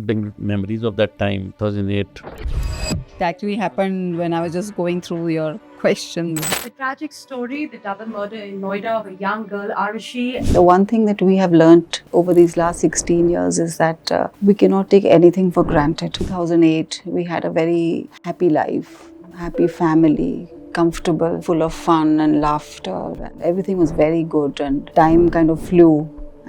bring memories of that time, 2008. It actually happened when I was just going through your questions. The tragic story, the double murder in Noida of a young girl, Aarushi. The one thing that we have learnt over these last 16 years is that we cannot take anything for granted. 2008, we had a very happy life, happy family, comfortable, full of fun and laughter. Everything was very good and time kind of flew.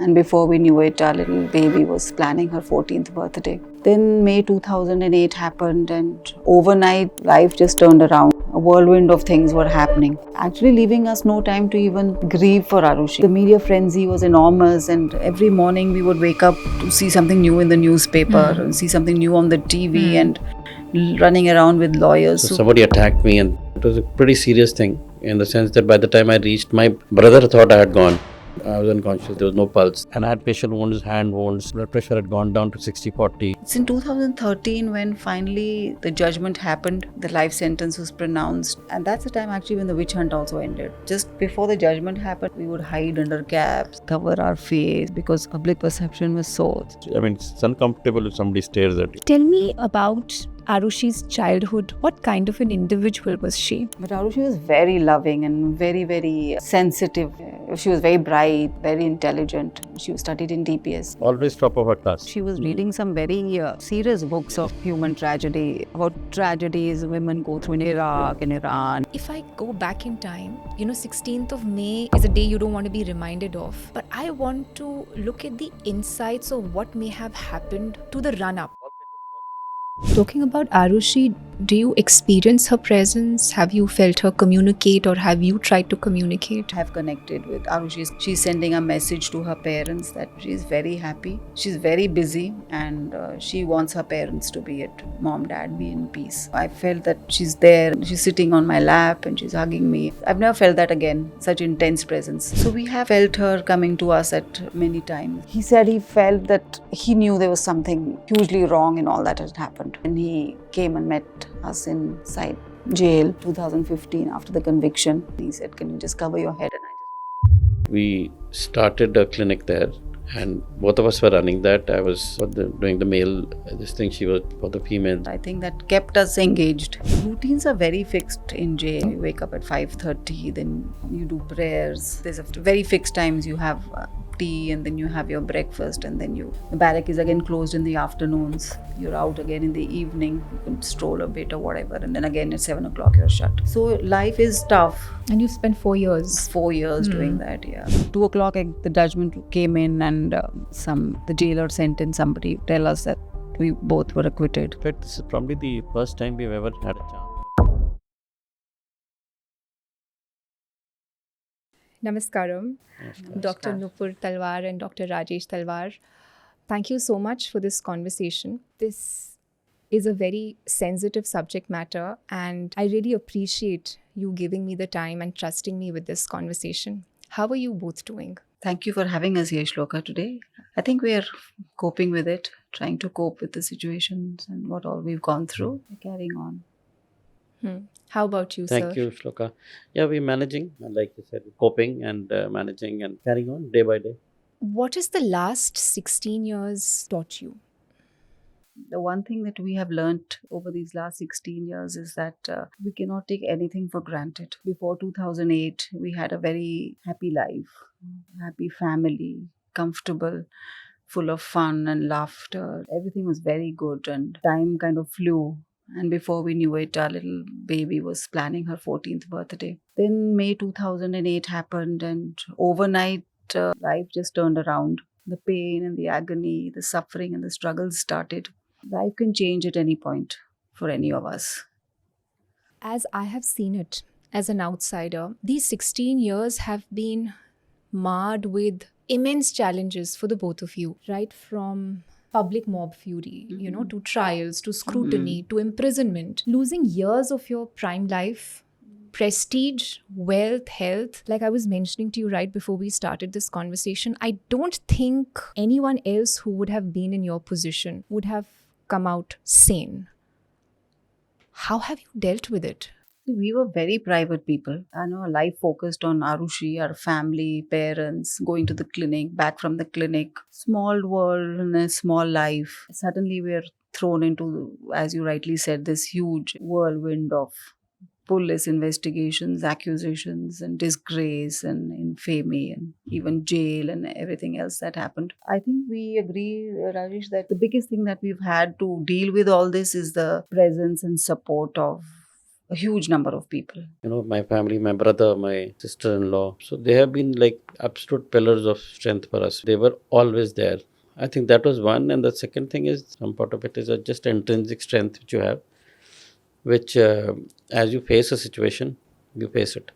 And before we knew it, our little baby was planning her 14th birthday. Then May 2008 happened and overnight life just turned around. A whirlwind of things were happening, actually leaving us no time to even grieve for Aarushi. The media frenzy was enormous and every morning we would wake up to see something new in the newspaper and see something new on the TV and running around with lawyers. So somebody attacked me, and it was a pretty serious thing in the sense that by the time I reached, my brother thought I had gone. I was unconscious, there was no pulse. And I had facial wounds, hand wounds, blood pressure had gone down to 60-40. It's in 2013 when finally the judgment happened, the life sentence was pronounced. And that's the time actually when the witch hunt also ended. Just before the judgment happened, we would hide under cabs, cover our face because public perception was so. I mean, it's uncomfortable if somebody stares at you. Tell me about Aarushi's childhood. What kind of an individual was she? But Aarushi was very loving and very, very sensitive. She was very bright, very intelligent. She studied in DPS. Always top of her class. She was reading some very serious books of human tragedy, about tragedies women go through in Iraq and Iran. If I go back in time, 16th of May is a day you don't want to be reminded of. But I want to look at the insights of what may have happened to the run-up. Talking about Aarushi, do you experience her presence? Have you felt her communicate or have you tried to communicate? I have connected with Aarushi. She's sending a message to her parents that she's very happy. She's very busy and she wants her parents to be at mom, dad, be in peace. I felt that she's there. She's sitting on my lap and she's hugging me. I've never felt that again, such intense presence. So we have felt her coming to us at many times. He said he felt that he knew there was something hugely wrong in all that had happened. And he came and met us inside jail 2015 after the conviction. He said, "Can you just cover your head?" And We started a clinic there and both of us were running that. I was doing the male, this thing, she was for the female. I think that kept us engaged. Routines are very fixed in jail. You wake up at 5:30, then you do prayers. There's very fixed times. You have tea and then you have your breakfast and then the barrack is again closed in the afternoons. You're out again in the evening. You can stroll a bit or whatever and then again at 7 o'clock you're shut. So life is tough. And you spent 4 years. 4 years doing that, yeah. 2 o'clock the judgment came in and the jailer sent in somebody to tell us that we both were acquitted. In fact, this is probably the first time we've ever had a chance. Namaskaram, Dr. Nupur Talwar and Dr. Rajesh Talwar. Thank you so much for this conversation. This is a very sensitive subject matter and I really appreciate you giving me the time and trusting me with this conversation. How are you both doing? Thank you for having us here, Shloka, today. I think we are coping with it, trying to cope with the situations and what all we've gone through. We're carrying on. How about you, sir? Thank you, Shloka. Yeah, we're managing, like you said, coping and managing and carrying on day by day. What has the last 16 years taught you? The one thing that we have learnt over these last 16 years is that we cannot take anything for granted. Before 2008, we had a very happy life, happy family, comfortable, full of fun and laughter. Everything was very good and time kind of flew. And before we knew it, our little baby was planning her 14th birthday. Then May 2008 happened and overnight life just turned around. The pain and the agony, the suffering and the struggles started. Life can change at any point for any of us. As I have seen it as an outsider, these 16 years have been marred with immense challenges for the both of you, right from public mob fury, to trials, to scrutiny, to imprisonment, losing years of your prime life, prestige, wealth, health. Like I was mentioning to you right before we started this conversation, I don't think anyone else who would have been in your position would have come out sane. How have you dealt with it? We were very private people. I know our life focused on Aarushi, our family, parents, going to the clinic, back from the clinic, small world and a small life. Suddenly we're thrown into, as you rightly said, this huge whirlwind of police investigations, accusations, and disgrace, and infamy, and even jail, and everything else that happened. I think we agree, Rajesh, that the biggest thing that we've had to deal with all this is the presence and support of a huge number of people. My family, my brother, my sister-in-law. So they have been like absolute pillars of strength for us. They were always there. I think that was one. And the second thing is, some part of it is just intrinsic strength which you have, which as you face a situation, you face it.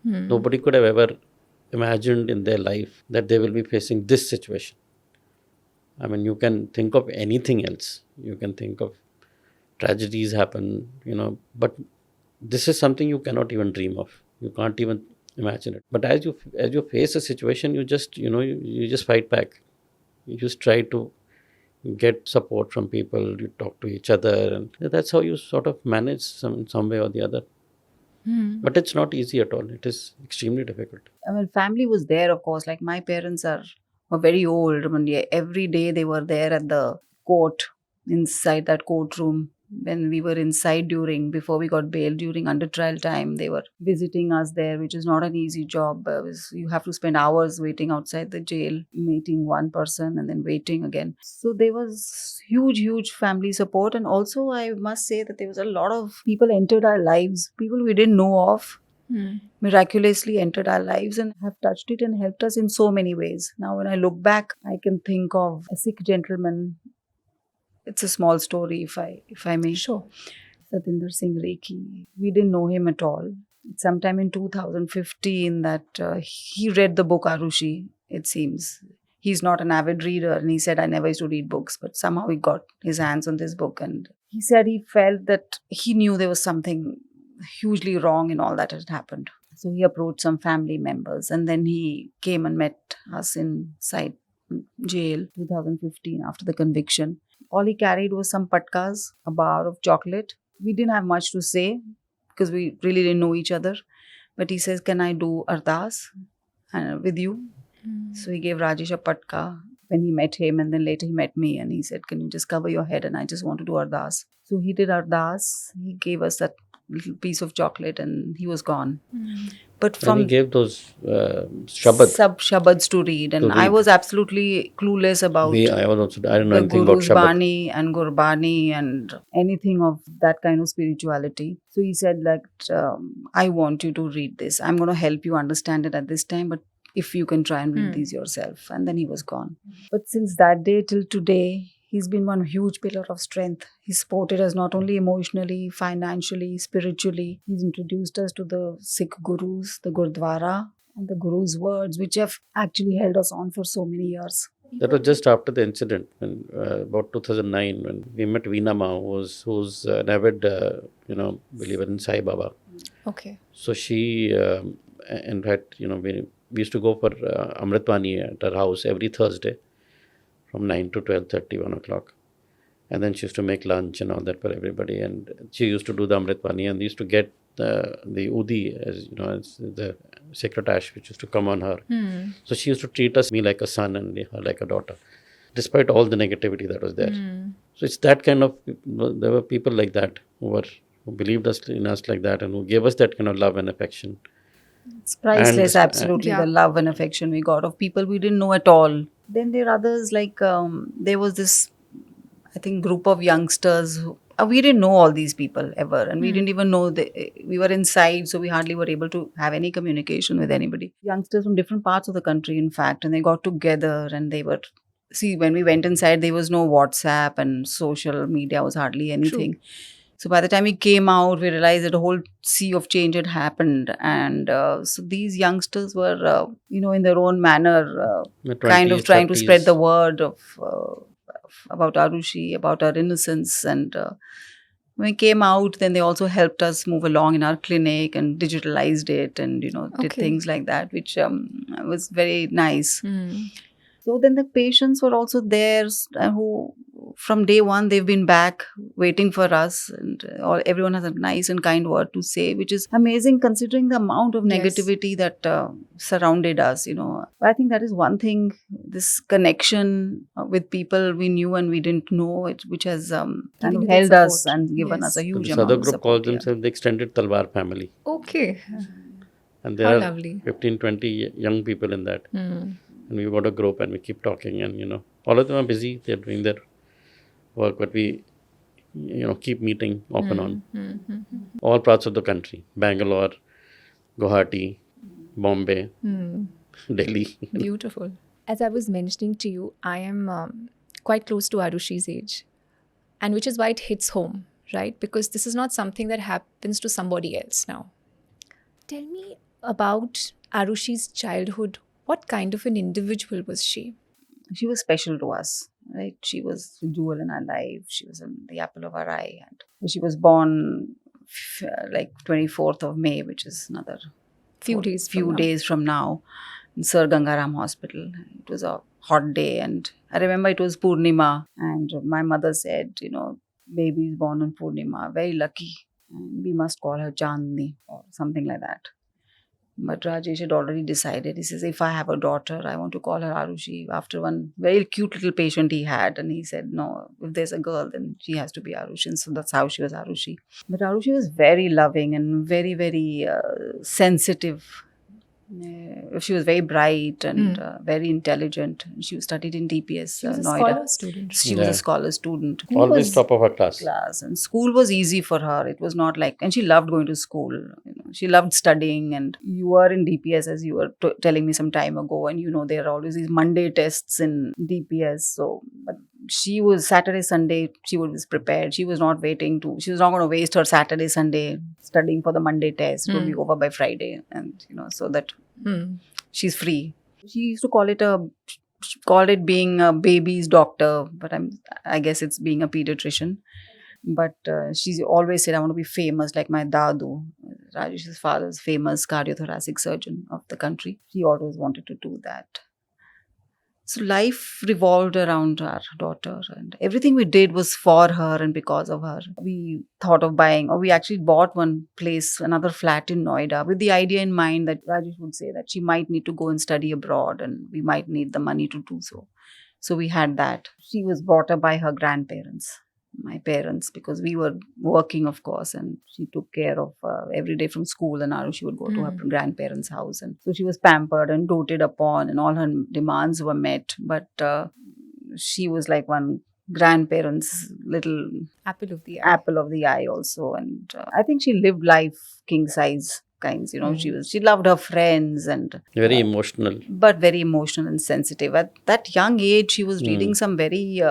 Nobody could have ever imagined in their life that they will be facing this situation. I mean, you can think of anything else. You can think of tragedies happen, but this is something you cannot even dream of. You can't even imagine it. But as you face a situation, you just you just fight back. You just try to get support from people. You talk to each other, and that's how you sort of manage some way or the other. But it's not easy at all. It is extremely difficult. I mean, family was there, of course. Like my parents were very old. I mean, every day they were there at the court, inside that courtroom. When we were inside before we got bail, during under trial time, they were visiting us there, which is not an easy job. You have to spend hours waiting outside the jail, meeting one person and then waiting again. So there was huge family support. And also I must say that there was a lot of people entered our lives, people we didn't know of, miraculously entered our lives and have touched it and helped us in so many ways. Now when I look back, I can think of a Sikh gentleman. It's a small story, if I may. Sure. Satinder Singh Rekhi. We didn't know him at all. Sometime in 2015 that he read the book Aarushi, it seems. He's not an avid reader, and he said, I never used to read books, but somehow he got his hands on this book. And he said he felt that he knew there was something hugely wrong in all that had happened. So he approached some family members, and then he came and met us inside jail 2015 after the conviction. All he carried was some patkas, a bar of chocolate. We didn't have much to say because we really didn't know each other. But he says, can I do ardas with you? So he gave Rajesh a patka when he met him, and then later he met me and he said, can you just cover your head and I just want to do ardas. So he did ardas. He gave us that little piece of chocolate and he was gone. But And he gave those shabads. Shabads to read, and I was absolutely clueless about I don't know the anything about Guru's Shabad. Bani and Gurbani and anything of that kind of spirituality. So he said I want you to read this. I'm going to help you understand it at this time, but if you can try and read these yourself. And then he was gone. But since that day till today, he's been one huge pillar of strength. He's supported us not only emotionally, financially, spiritually. He's introduced us to the Sikh gurus, the Gurdwara, and the Guru's words, which have actually held us on for so many years. That was just after the incident, when about 2009, when we met Veena Ma, who's an avid, believer in Sai Baba. Okay. So she, in fact, we used to go for Amritwani at her house every Thursday from 9 to 12:30, 1 o'clock. And then she used to make lunch and all that for everybody. And she used to do the Amritwani, and they used to get the Udi, as the sacred ash, which used to come on her. So she used to treat me like a son and her like a daughter, despite all the negativity that was there. So it's that kind of, there were people like that who believed in us like that, and who gave us that kind of love and affection. It's priceless, absolutely, Yeah. the love and affection we got of people we didn't know at all. Then there are others like, there was this, I think, group of youngsters who, we didn't know all these people ever, and we didn't even know we were inside, so we hardly were able to have any communication with anybody. Youngsters from different parts of the country, in fact, and they got together and they were, when we went inside, there was no WhatsApp and social media was hardly anything. True. So by the time we came out, we realized that a whole sea of change had happened. And so these youngsters were, in their own manner, kind of 20s, trying to 30s. spread the word about Aarushi, about our innocence. And when we came out, then they also helped us move along in our clinic and digitalized it and, did Okay. things like that, which was very nice. So then the patients were also there who from day one they've been back waiting for us, and everyone has a nice and kind word to say, which is amazing considering the amount of Yes. negativity that surrounded us, you know. I think that is one thing, this connection with people we knew and we didn't know, which has kind Giving of you that held us support. and given us a Yes. So huge this amount other of group support. calls themselves the extended Talwar family. Okay. And there How are lovely. 15, 20 young people in that. Hmm. And we've got a group and we keep talking, and, you know, all of them are busy. They're doing their work, but we, you know, keep meeting off and on. All parts of the country. Bangalore, Guwahati, Bombay, Delhi. Beautiful. As I was mentioning to you, I am quite close to Arushi's age, and which is why it hits home, right? Because this is not something that happens to somebody else now. Tell me about Arushi's childhood. What kind of an individual was she? She was special to us, right? She was a jewel in our life. She was the apple of our eye. And she was born like 24th of May, which is another Few days from now, in Sir Gangaram Hospital. It was a hot day, and I remember it was Purnima, and my mother said, you know, baby is born on Purnima, very lucky, and we must call her Chandni or something like that. But Rajesh had already decided. He says, if I have a daughter, I want to call her Aarushi, after one very cute little patient he had. And he said, no, if there's a girl, then she has to be Aarushi. And so that's how she was Aarushi. But Aarushi was very loving and very, very sensitive. She was very bright and very intelligent. She studied in DPS, She was a Noida. scholar student. She was Yeah. a scholar student. Who Always was top of her class. and school was easy for her. It was not like, and she loved going to school, you know, she loved studying. And you were in DPS, as you were telling me some time ago, and you know there are always these Monday tests in DPS. So but she was Saturday Sunday, she was prepared. She was not going to waste her Saturday Sunday studying for the Monday test. It would be over by Friday, and you know, so that she's free. She used to call it being a baby's doctor, but I guess it's being a pediatrician. But she's always said, I want to be famous like my dadu, Rajesh's father's famous cardiothoracic surgeon of the country. She always wanted to do that. So life revolved around our daughter, and everything we did was for her and because of her. We thought of buying, or we actually bought one place, another flat in Noida, with the idea in mind that Rajesh would say that she might need to go and study abroad and we might need the money to do so. So we had that. She was brought up by her grandparents, my parents, because we were working, of course, and she took care of every day from school, and Aarushi would go to her grandparents' house. And so she was pampered and doted upon, and all her demands were met. But she was like one grandparents' little Apple of the eye. apple of the eye also. And I think she lived life king size kinds, you know. She loved her friends and Very emotional. but very emotional and sensitive. At that young age, she was reading some very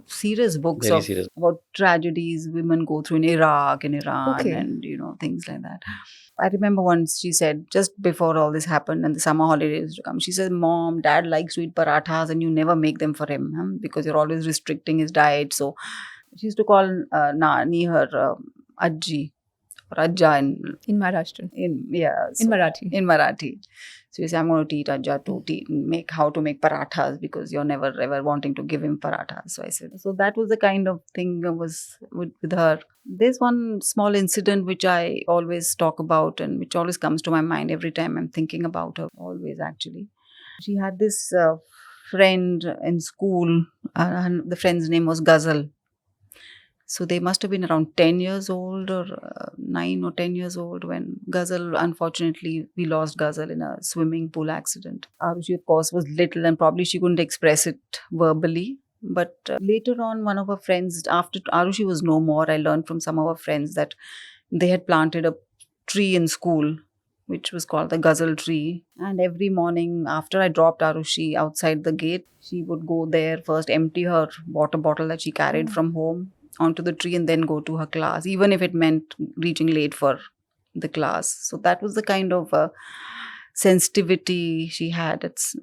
serious books Very serious. about tragedies women go through in Iraq and Iran, Okay. and you know, things like that. I remember once she said, just before all this happened and the summer holidays to come, she said, Mom, Dad likes to eat parathas and you never make them for him, because you're always restricting his diet. So she used to call Nani her Ajji or Ajja In Maharashtra. in Marathi. In Marathi. So you say, I'm going to teach Ajja to how to make parathas, because you're never ever wanting to give him parathas. So I said, so that was the kind of thing that was with her. There's one small incident which I always talk about and which always comes to my mind every time I'm thinking about her. Always, actually. She had this friend in school. The friend's name was Ghazal. So they must have been around 10 years old or 9 or 10 years old when Ghazal, unfortunately, we lost Ghazal in a swimming pool accident. Aarushi, of course, was little and probably she couldn't express it verbally. But later on, one of her friends, after Aarushi was no more, I learned from some of her friends that they had planted a tree in school, which was called the Ghazal tree. And every morning after I dropped Aarushi outside the gate, she would go there, first empty her water bottle that she carried from home onto the tree and then go to her class, even if it meant reaching late for the class. So that was the kind of sensitivity she had. It's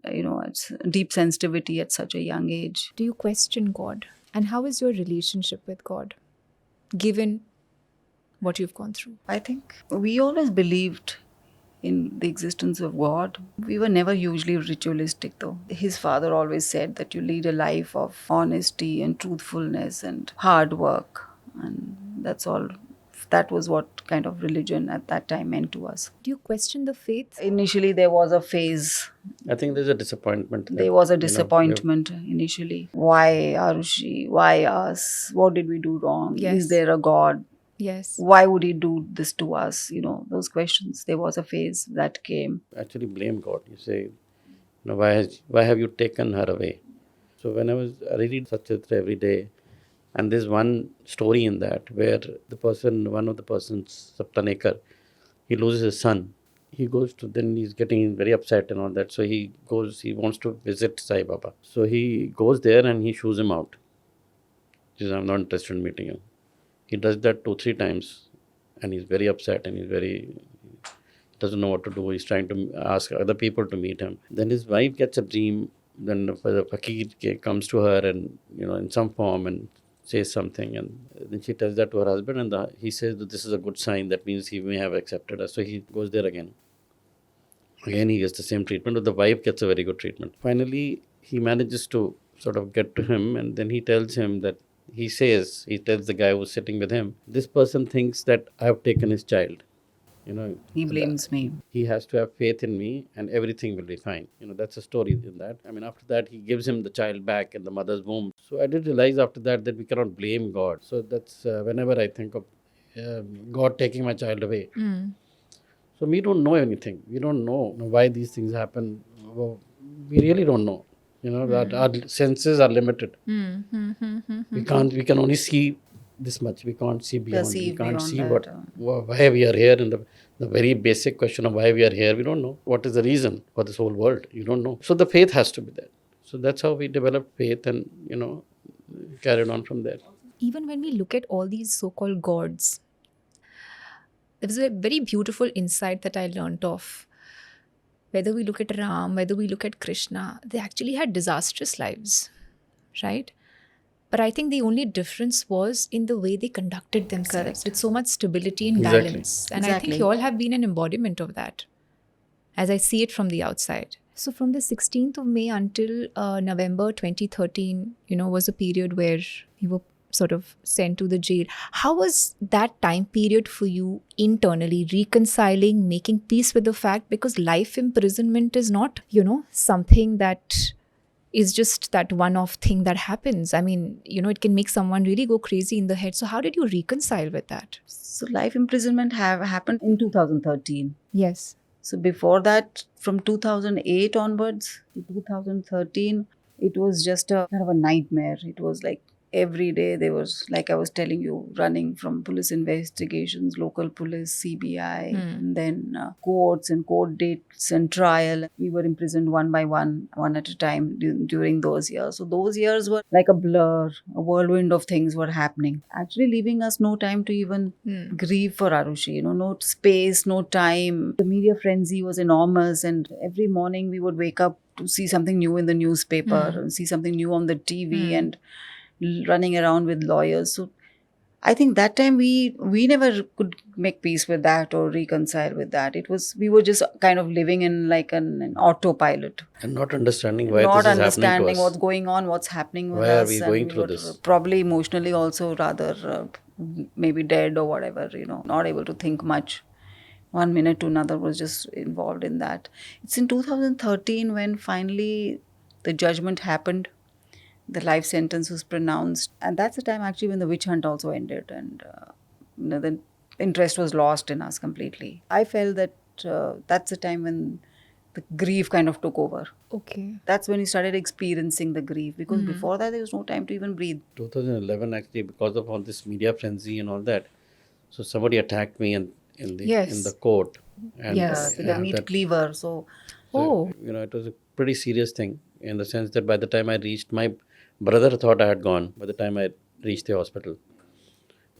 deep sensitivity at such a young age. Do you question God? And how is your relationship with God, given what you've gone through? I think we always believed in the existence of God. We were never usually ritualistic though. His father always said that you lead a life of honesty and truthfulness and hard work, and that's all. That was what kind of religion at that time meant to us. Do you question the faith? Initially, there was a phase. I think there's a disappointment. There was a you know, disappointment initially. Why Aarushi? Why us? What did we do wrong? Yes. Is there a God? Yes. Why would he do this to us? Those questions. There was a phase that came. actually blame God. You say, why have you taken her away? So when I read Satyatra every day, and there's one story in that where one of the persons, Saptanekar, he loses his son. Then he's getting very upset and all that. So he wants to visit Sai Baba. So he goes there and he shoos him out. He says, I'm not interested in meeting you. He does that 2-3 times and he's very upset and doesn't know what to do. He's trying to ask other people to meet him. Then his wife gets a dream. Then the fakir comes to her and, in some form and says something. And then she tells that to her husband and he says that this is a good sign. That means he may have accepted her. So he goes there again. Again, he gets the same treatment, but the wife gets a very good treatment. Finally, he manages to sort of get to him and then he tells him that he tells the guy who's sitting with him, this person thinks that I have taken his child. He blames me. He has to have faith in me and everything will be fine. That's a story in that. After that, he gives him the child back in the mother's womb. So I did realize after that we cannot blame God. So that's whenever I think of God taking my child away. So we don't know anything. We don't know why these things happen. We really don't know. That our senses are limited. We can only see this much. We can't see beyond. Perceive we can't beyond see that, why we are here. And the very basic question of why we are here, we don't know. What is the reason for this whole world? You don't know. So the faith has to be there. So that's how we developed faith and, carried on from there. Even when we look at all these so-called gods, there was a very beautiful insight that I learnt of. Whether we look at Ram, whether we look at Krishna, they actually had disastrous lives, right? But I think the only difference was in the way they conducted themselves. Correct. With so much stability and Exactly. balance. And I Exactly. think you all have been an embodiment of that, as I see it from the outside. So from the 16th of May until November 2013, was a period where you were sort of sent to the jail. How was that time period for you internally, reconciling, making peace with the fact? Because life imprisonment is not, something that is just that one-off thing that happens. It can make someone really go crazy in the head. So how did you reconcile with that? So life imprisonment happened in 2013. Yes. So before that, from 2008 onwards to 2013, it was just a kind of a nightmare. It was like every day there was, like I was telling you, running from police investigations, local police, CBI, and then courts and court dates and trial. We were imprisoned one by one at a time during those years. So those years were like a blur, a whirlwind of things were happening, actually leaving us no time to even grieve for Aarushi. No space, no time. The media frenzy was enormous, and every morning we would wake up to see something new in the newspaper, and see something new on the TV, and running around with lawyers. So I think that time we never could make peace with that or reconcile with that. We were just kind of living in like an autopilot. And not understanding why Not this is happening to understanding us. what's going on, what's happening with Why us. are we and going through were this? Probably emotionally also rather maybe dead or whatever, not able to think much. One minute to another was just involved in that. It's in 2013 when finally the judgment happened. The life sentence was pronounced. And that's the time actually when the witch hunt also ended. And the interest was lost in us completely. I felt that that's the time when the grief kind of took over. Okay. That's when we started experiencing the grief. Because before that, there was no time to even breathe. 2011 actually, because of all this media frenzy and all that. So somebody attacked me in the court. And Yes. With the meat cleaver. So it was a pretty serious thing in the sense that by the time I reached, my brother thought I had gone by the time I reached the hospital.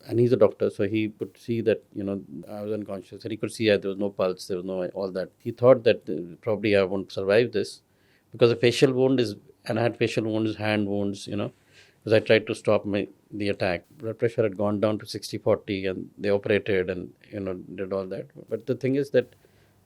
And he's a doctor, so he could see that, I was unconscious. And he could see there was no pulse, there was no all that. He thought that probably I won't survive this because the facial wound and I had facial wounds, hand wounds, because I tried to stop the attack. Blood pressure had gone down to 60/40 and they operated and, did all that. But the thing is that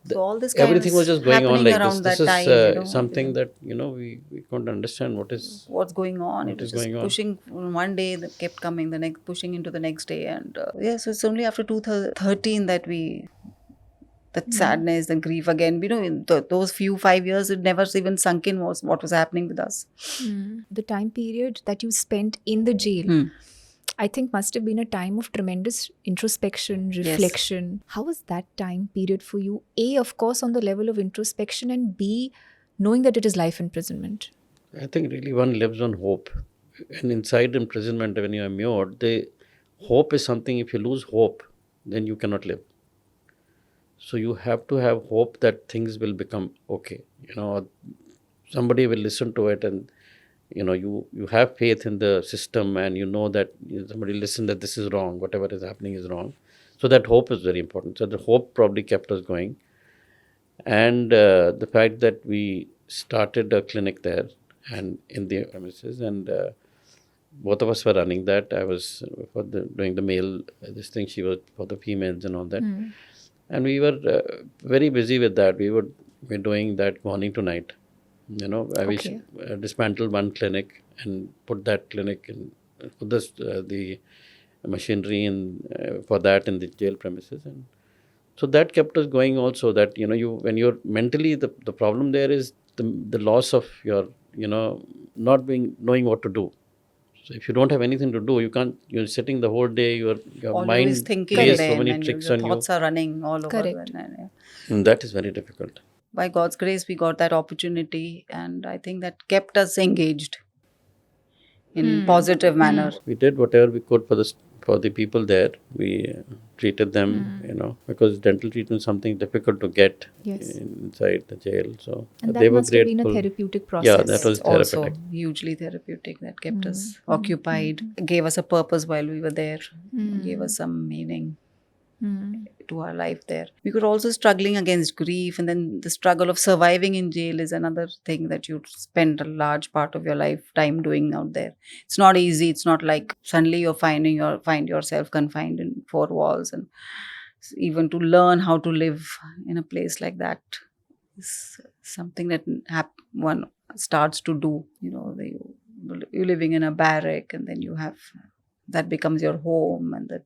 So all this kind everything of was just going on happening like around this. that This is time, something that, we couldn't understand what's going on. what It was is just going on. pushing one day, that kept coming, the next, pushing into the next day. And so it's only after 2013 that that sadness, the grief again, in those few 5 years, it never even sunk in what was happening with us. The time period that you spent in the jail, I think must have been a time of tremendous introspection, reflection. How was that time period for you? A, of course, on the level of introspection, and B, knowing that it is life imprisonment. I think really one lives on hope. And inside imprisonment, when you are immured, the hope is something, if you lose hope, then you cannot live. So you have to have hope that things will become okay. Somebody will listen to it, and you have faith in the system, and that somebody listen that this is wrong, whatever is happening is wrong. So that hope is very important. So the hope probably kept us going. And the fact that we started a clinic there and in the premises, and both of us were running that. I was doing the male, this thing, she was for the females and all that. And we were very busy with that. We're doing that morning to night. We dismantled one clinic and put that clinic in, put the machinery in for that in the jail premises. And so that kept us going also. That, when you're mentally, the problem there is the loss of your, not knowing what to do. So if you don't have anything to do, you can't, you're sitting the whole day, your Always mind thinking plays them, so many and tricks your on you. thoughts are running all over. Correct. And that is very difficult. By God's grace, we got that opportunity, and I think that kept us engaged in positive manner. We did whatever we could for the people there. We treated them, because dental treatment is something difficult to get inside the jail. So And they that were must have been grateful. a therapeutic process. Yeah, that was Also therapeutic. hugely therapeutic. That kept us occupied, gave us a purpose while we were there, gave us some meaning to our life there. We were also struggling against grief, and then the struggle of surviving in jail is another thing that you spend a large part of your lifetime doing out there. It's not easy. It's not like suddenly you find yourself confined in four walls, and even to learn how to live in a place like that is something that one starts to do. You're living in a barrack, and then that becomes your home, and that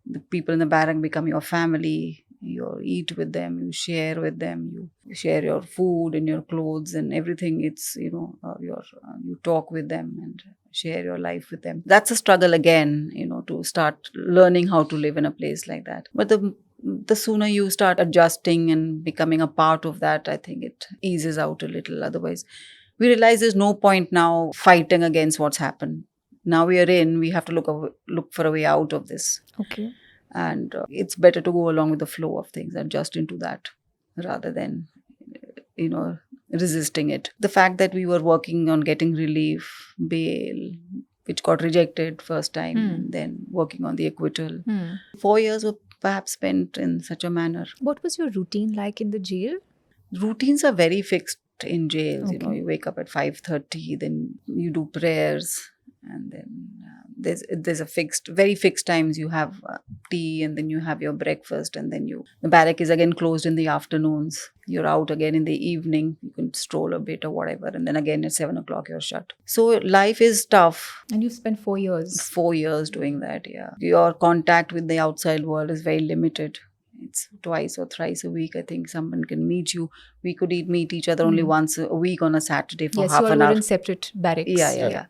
the people in the barrack become your family. You eat with them, you share with them, you share your food and your clothes and everything. It's you talk with them and share your life with them. That's a struggle again, to start learning how to live in a place like that. But the sooner you start adjusting and becoming a part of that, I think it eases out a little. Otherwise, we realize there's no point now fighting against what's happened. Now we have to look for a way out of this. Okay. And it's better to go along with the flow of things, adjust into that, rather than, resisting it. The fact that we were working on getting relief, bail, which got rejected first time, and then working on the acquittal. 4 years were perhaps spent in such a manner. What was your routine like in the jail? Routines are very fixed in jails. Okay. You wake up at 5:30, then you do prayers, and then there's very fixed times. You have tea, and then you have your breakfast, and then the barrack is again closed in the afternoons. You're out again in the evening. You can stroll a bit or whatever, and then again at 7 o'clock you're shut. So life is tough. And you spent 4 years. 4 years doing that. Yeah, your contact with the outside world is very limited. It's twice or thrice a week. I think someone can meet you. We could meet each other only once a week on a Saturday for half you all an were hour. in separate barracks. Yeah.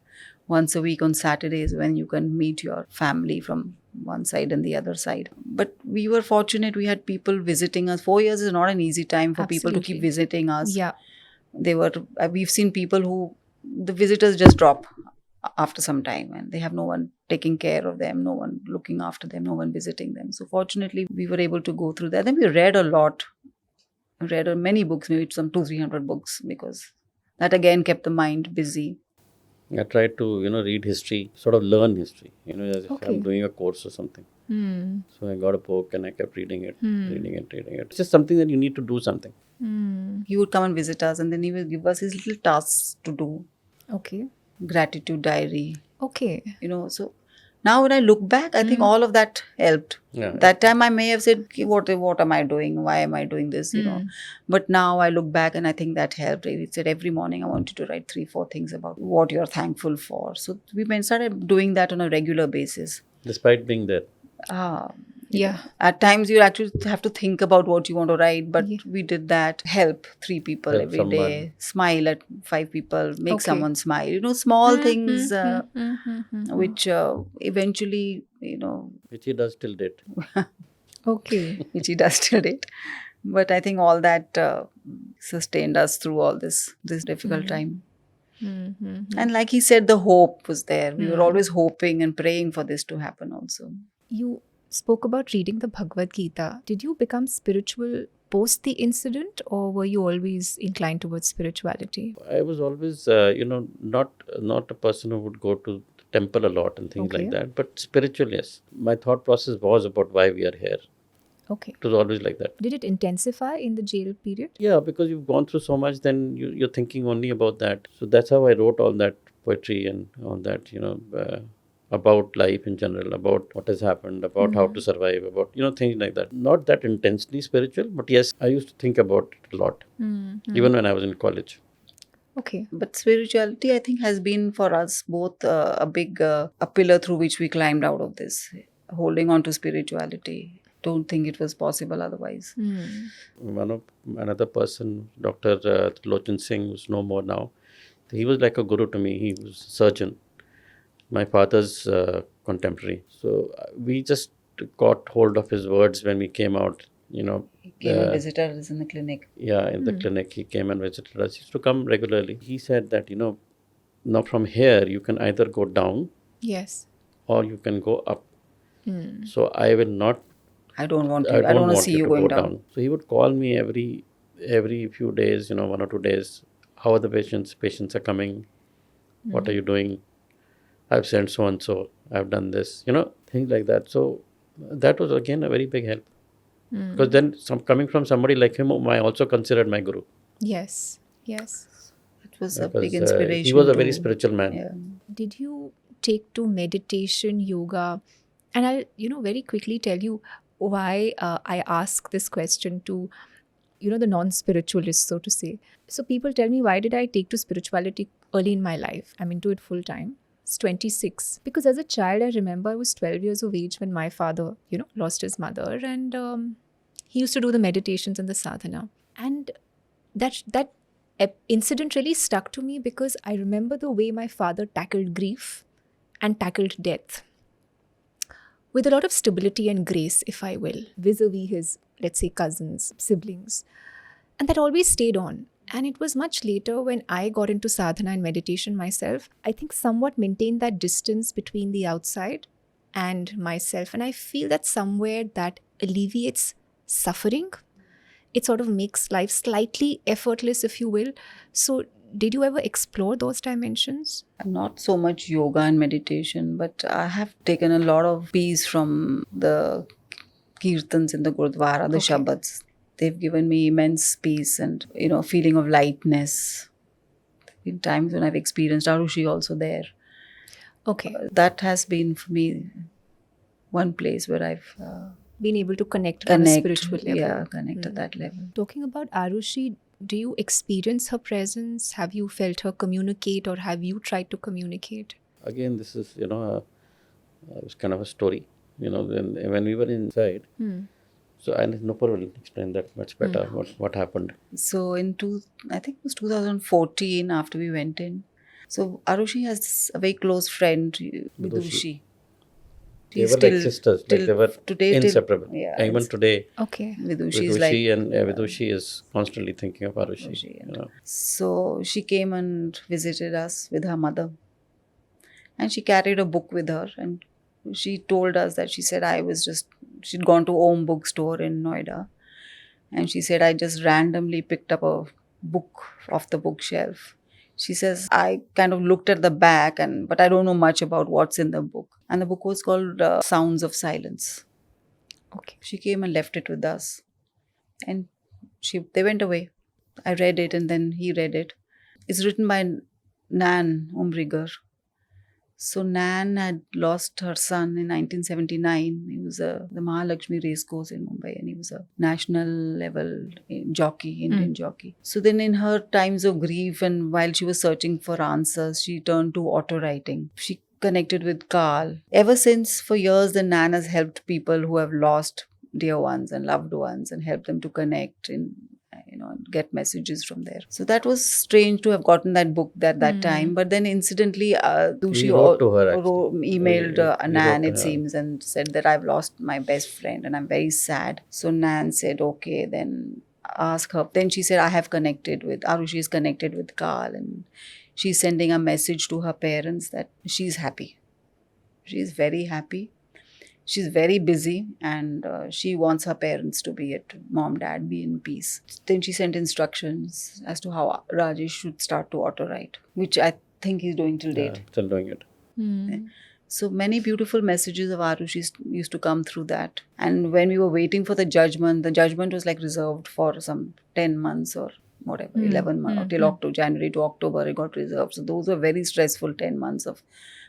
Once a week on Saturdays, when you can meet your family from one side and the other side. But we were fortunate. We had people visiting us. 4 years is not an easy time for people to keep Absolutely. visiting us. Yeah. We've seen people who the visitors just drop after some time, and they have no one taking care of them, no one looking after them, no one visiting them. So fortunately, we were able to go through that. Then we read a lot. Read many books, maybe some 200-300 books, because that again kept the mind busy. I tried to, read history, sort of learn history, as if I'm doing a course or something. So I got a book and I kept reading it. It's just something that you need to do something. He would come and visit us, and then he would give us his little tasks to do. Okay. Gratitude diary. Okay. So Now when I look back, I think all of that helped. Yeah. That time I may have said, "Ki, what am I doing? Why am I doing this? But now I look back and I think that helped. He said every morning I want you to write 3-4 things about what you're thankful for. So we started doing that on a regular basis. Despite being there. Yeah. At times you actually have to think about what you want to write, but we did that. Help 3 people Help every someone. day. Smile at 5 people. Make Okay. someone smile. Small things which eventually, Which he does till date. Okay. which he does till date. But I think all that sustained us through all this difficult time. And like he said, the hope was there. We were always hoping and praying for this to happen also. You spoke about reading the Bhagavad Gita. Did you become spiritual post the incident, or were you always inclined towards spirituality? I was always, not a person who would go to the temple a lot and things like that, but spiritual, yes. My thought process was about why we are here. Okay. It was always like that. Did it intensify in the jail period? Yeah, because you've gone through so much, then you're thinking only about that. So that's how I wrote all that poetry and all that, about life in general, about what has happened, about how to survive, about, things like that. Not that intensely spiritual, but yes, I used to think about it a lot, even when I was in college. Okay. But spirituality, I think, has been for us both a big a pillar through which we climbed out of this. Holding on to spirituality. Don't think it was possible otherwise. Another person, Dr. Lochan Singh, who's no more now, he was like a guru to me. He was a surgeon, my father's contemporary. So we just got hold of his words when we came out. He came and visited us in the clinic. Yeah, in the clinic, he came and visited us. He used to come regularly. He said that, now from here, you can either go down, Yes. or you can go up. So I will not. I don't want to see you going down. So he would call me every few days, 1 or 2 days. How are the patients? Patients are coming. What are you doing? I've sent so and so. I've done this. Things like that. So that was again a very big help. Because then coming from somebody like him, whom I also considered my guru. Yes. Yes. It was a big inspiration. He was a very spiritual man. Yeah. Did you take to meditation, yoga? And I'll, very quickly tell you why I ask this question to, the non-spiritualists, so to say. So people tell me, why did I take to spirituality early in my life? I'm into it full time. It's 26. Because as a child, I remember I was 12 years of age when my father, lost his mother. And he used to do the meditations and the sadhana. And that incident really stuck to me because I remember the way my father tackled grief and tackled death with a lot of stability and grace, if I will, vis-a-vis his, let's say, cousins, siblings. And that always stayed on. And it was much later when I got into sadhana and meditation myself, I think somewhat maintained that distance between the outside and myself. And I feel that somewhere that alleviates suffering. It sort of makes life slightly effortless, if you will. So did you ever explore those dimensions? Not so much yoga and meditation, but I have taken a lot of peace from the kirtans in the Gurdwara, the Shabads. They've given me immense peace and, feeling of lightness. In times when I've experienced Aarushi also there. Okay. That has been for me one place where I've been able to connect on a spiritual level. Yeah, connect at that level. Talking about Aarushi, do you experience her presence? Have you felt her communicate, or have you tried to communicate? Again, this is, it was kind of a story. When we were inside, so and Nupur will explain that much better, what happened. So I think it was 2014 after we went in. So Aarushi has a very close friend, Vidushi. They were like sisters, they were inseparable. Even today, Okay. Vidushi is constantly thinking of Aarushi. So she came and visited us with her mother. And she carried a book with her. And she told us that she'd gone to Om bookstore in Noida. And she said, I just randomly picked up a book off the bookshelf. She says, I kind of looked at the back, but I don't know much about what's in the book. And the book was called Sounds of Silence. Okay. She came and left it with us. And they went away. I read it and then he read it. It's written by Nan Umrigar. So Nan had lost her son in 1979. He was the Mahalakshmi race course in Mumbai, and he was a national level jockey, Indian jockey. So then in her times of grief and while she was searching for answers, she turned to auto writing. She connected with Carl. Ever since, for years, the Nan has helped people who have lost dear ones and loved ones and helped them to connect and get messages from there. So that was strange to have gotten that book at that time. But then incidentally, Dushi wrote to her, actually. emailed We wrote Nan, to it her. seems, and said that I've lost my best friend and I'm very sad. So Nan said, okay, then ask her. Then she said, I have connected with, Aarushi is connected with Carl, and she's sending a message to her parents that she's happy. She's very happy. She's very busy, and she wants her parents to be at mom, dad, be in peace. Then she sent instructions as to how Rajesh should start to auto write, which I think he's doing till date. Still doing it. So many beautiful messages of Aarushi used to come through that. And when we were waiting for the judgment was like reserved for some 10 months or whatever, 11 months, or till October, January to October, it got reserved. So those were very stressful 10 months of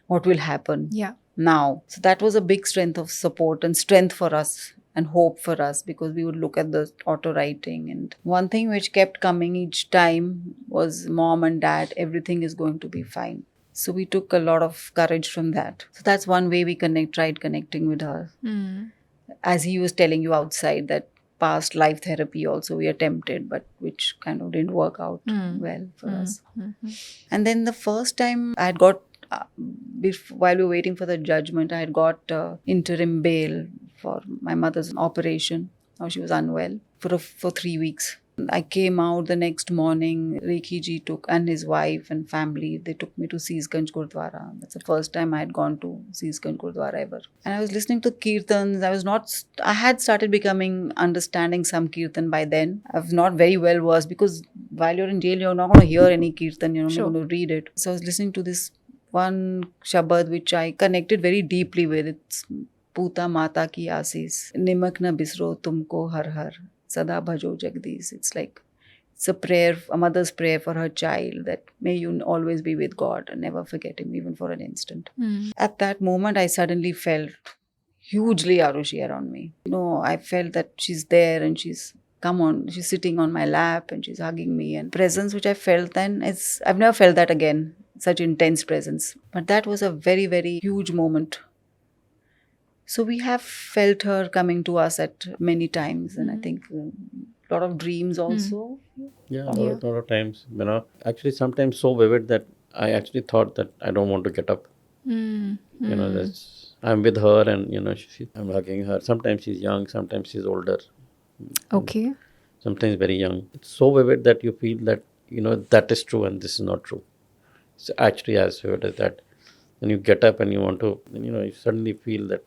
what will happen. Yeah. Now. So that was a big strength of support and strength for us and hope for us, because we would look at the auto writing. And one thing which kept coming each time was, mom and dad, everything is going to be fine. So we took a lot of courage from that. So that's one way we tried connecting with her. As he was telling you outside, that past life therapy also we attempted, but which kind of didn't work out well for us. And then the first time I had got, while we were waiting for the judgment, I had got interim bail for my mother's operation. Now she was unwell for 3 weeks. I came out the next morning. Rekhi ji and his wife and family, they took me to Seesganj Gurdwara. That's the first time I had gone to Seesganj Gurdwara ever. And I was listening to kirtans. I had started understanding some kirtan by then. I was not very well versed, because while you're in jail, you're not going to hear any kirtan, you're not going to read it. So I was listening to this one shabad which I connected very deeply with. It's Puta Mata ki Aasis, Nimak na bisro tumko har har, Sada bhajo jagdish. It's a prayer, a mother's prayer for her child, that may you always be with God and never forget him even for an instant. At that moment, I suddenly felt hugely Aarushi around me. I felt that she's there and she's sitting on my lap and she's hugging me, and presence which I felt then, I've never felt that again, such intense presence. But that was a very, very huge moment. So we have felt her coming to us at many times, and I think a lot of dreams also. Yeah, a lot of times. Actually sometimes so vivid that I actually thought that I don't want to get up. I'm with her and, I'm hugging her. Sometimes she's young, sometimes she's older. Okay. Sometimes very young. It's so vivid that you feel that, that is true and this is not true. It's actually as vivid as that. When you get up and you want to, you suddenly feel that